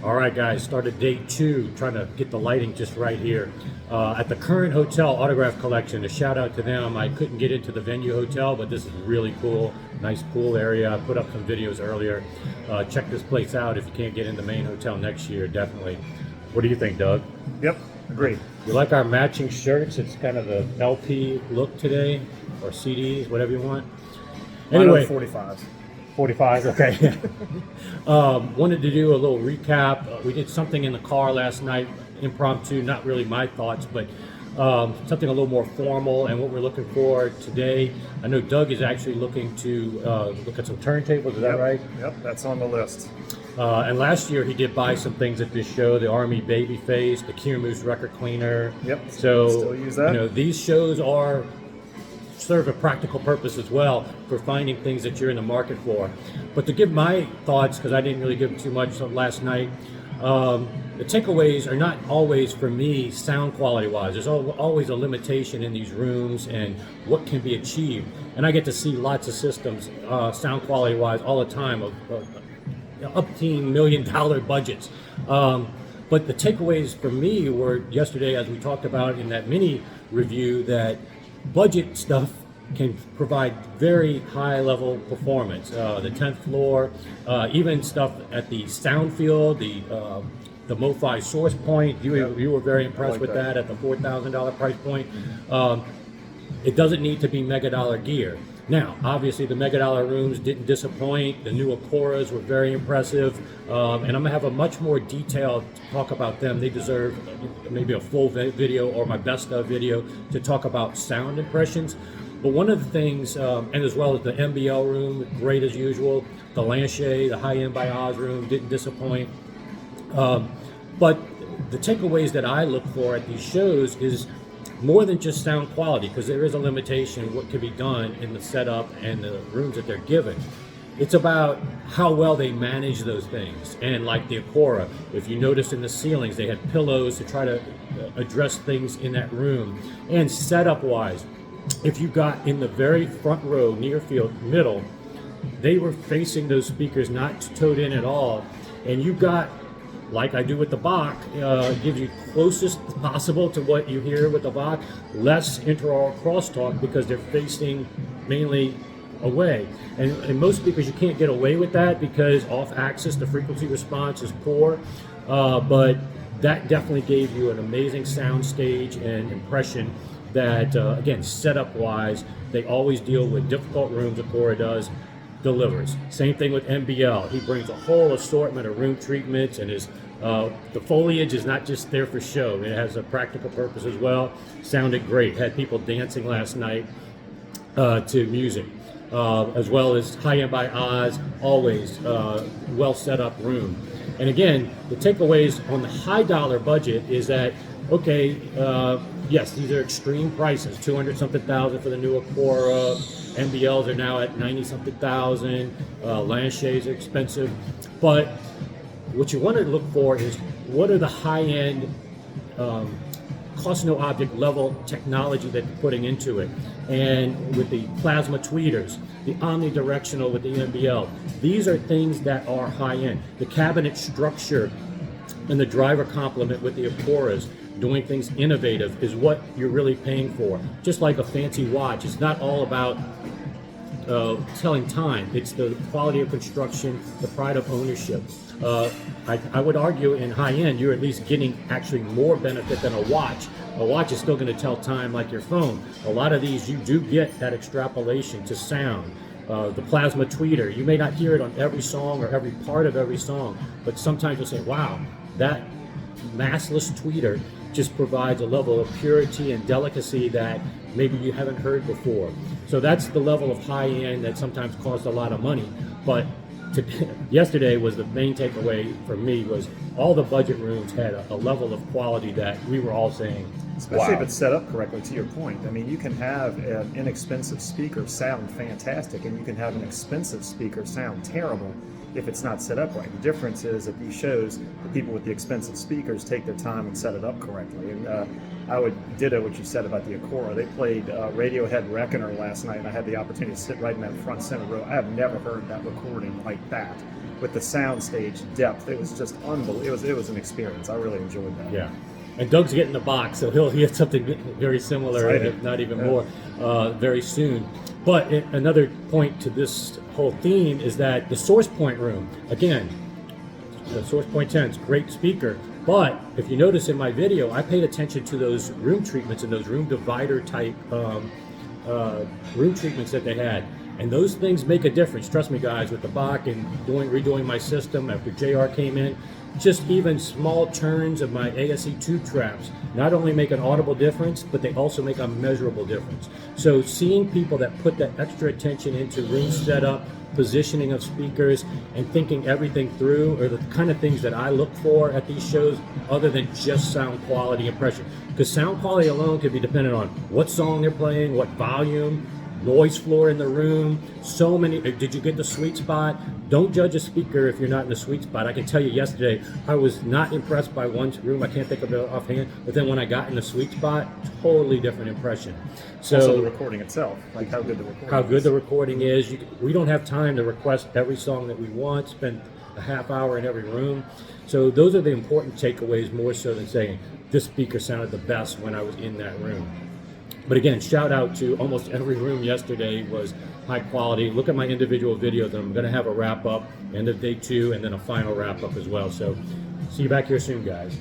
All right, guys, started day 2, trying to get the lighting just right here. At the current hotel autograph collection, a shout out to them. I couldn't get into the venue hotel, but this is really cool. Nice pool area. I put up some videos earlier. Check this place out if you can't get in the main hotel next year, definitely. What do you think, Doug? Yep, agreed. You like our matching shirts? It's kind of the LP look today, or CDs, whatever you want. Anyway, 45. 45, okay. Wanted to do a little recap. We did something in the car last night, impromptu, not really my thoughts, but something a little more formal and what we're looking for today. I know Doug is actually looking to look at some turntables, is that right? Yep, that's on the list. And last year he did buy some things at this show, the Army Babyface, the Kirmus record cleaner. Yep, so still use that. You know, these shows serve a practical purpose as well for finding things that you're in the market for. But to give my thoughts, because I didn't really give them too much last night, the takeaways are not always, for me, sound quality wise. There's always a limitation in these rooms and what can be achieved. And I get to see lots of systems, sound quality wise, all the time of up-teen $1 million budgets. But the takeaways for me were yesterday, as we talked about in that mini review, that budget stuff can provide very high level performance. The 10th floor, even stuff at the sound field, the MoFi source point, you were very impressed with that at the $4,000 price point. It doesn't need to be mega dollar gear. Now, obviously, the mega dollar rooms didn't disappoint. The new Acoras were very impressive, and I'm gonna have a much more detailed talk about them. They deserve maybe a full video or my best of video to talk about sound impressions. But one of the things, and as well as the MBL room, great as usual. The Lanchet, the high-end by Oz room didn't disappoint. But the takeaways that I look for at these shows is more than just sound quality, because there is a limitation what can be done in the setup and the rooms that they're given. It's about how well they manage those things. And like the Acora, if you notice in the ceilings, they had pillows to try to address things in that room. And setup wise, if you got in the very front row, near field, middle, they were facing those speakers, not towed in at all. And you got, like I do with the Bach, gives you closest possible to what you hear with the Bach, less intraoral crosstalk because they're facing mainly away. And in most speakers you can't get away with that because off axis the frequency response is poor, but that definitely gave you an amazing sound stage and impression that, again, setup wise, they always deal with difficult rooms, Acora does, delivers. Same thing with MBL. He brings a whole assortment of room treatments, and the foliage is not just there for show. It has a practical purpose as well. Sounded great. Had people dancing last night to music, as well as high-end by Oz, always well set up room. And again, the takeaways on the high dollar budget is that, okay, yes, these are extreme prices, 200 something thousand for the new Acora. MBLs are now at 90 something thousand. Lanchet's are expensive, but what you want to look for is what are the high-end cost no object level technology that they're putting into it. And with the plasma tweeters, the omnidirectional with the MBL, these are things that are high-end. The cabinet structure and the driver complement with the Acoras, doing things innovative, is what you're really paying for. Just like a fancy watch, it's not all about telling time. It's the quality of construction, the pride of ownership. I would argue in high end, you're at least getting actually more benefit than a watch. A watch is still going to tell time like your phone. A lot of these, you do get that extrapolation to sound. The plasma tweeter, you may not hear it on every song or every part of every song, but sometimes you'll say, wow, that massless tweeter just provides a level of purity and delicacy that maybe you haven't heard before. So that's the level of high end that sometimes costs a lot of money. But yesterday was the main takeaway for me, was all the budget rooms had a level of quality that we were all saying, especially wow. if it's set up correctly, to your point. I mean, you can have an inexpensive speaker sound fantastic, and you can have an expensive speaker sound terrible. if it's not set up right. The difference is at these shows, the people with the expensive speakers take their time and set it up correctly. And I would ditto what you said about the Acora. They played Radiohead Reckoner last night, and I had the opportunity to sit right in that front center row. I have never heard that recording like that with the soundstage depth. It was just unbelievable. It was an experience. I really enjoyed that. Yeah. And Doug's getting the box, so he'll get something very similar, Excited. if not even more, very soon. But another point to this whole theme is that the Source Point room, again, the Source Point 10 is a great speaker, but if you notice in my video, I paid attention to those room treatments and those room divider type room treatments that they had. And those things make a difference. Trust me, guys, with the Bach and redoing my system after JR came in, just even small turns of my ASE tube traps not only make an audible difference, but they also make a measurable difference. So seeing people that put that extra attention into room setup, positioning of speakers, and thinking everything through are the kind of things that I look for at these shows, other than just sound quality and pressure. Because sound quality alone can be dependent on what song they're playing, what volume, noise floor in the room, so many. Did you get the sweet spot? Don't judge a speaker if you're not in the sweet spot. I can tell you yesterday, I was not impressed by one room. I can't think of it offhand. But then when I got in the sweet spot, totally different impression. So Also the recording itself, like how good the recording how good is. the recording is. We don't have time to request every song that we want, spend a half hour in every room. So those are the important takeaways, more so than saying this speaker sounded the best when I was in that room. But again, shout out to almost every room yesterday was high quality. Look at my individual videos. I'm going to have a wrap up, end of day 2, and then a final wrap up as well. So see you back here soon, guys.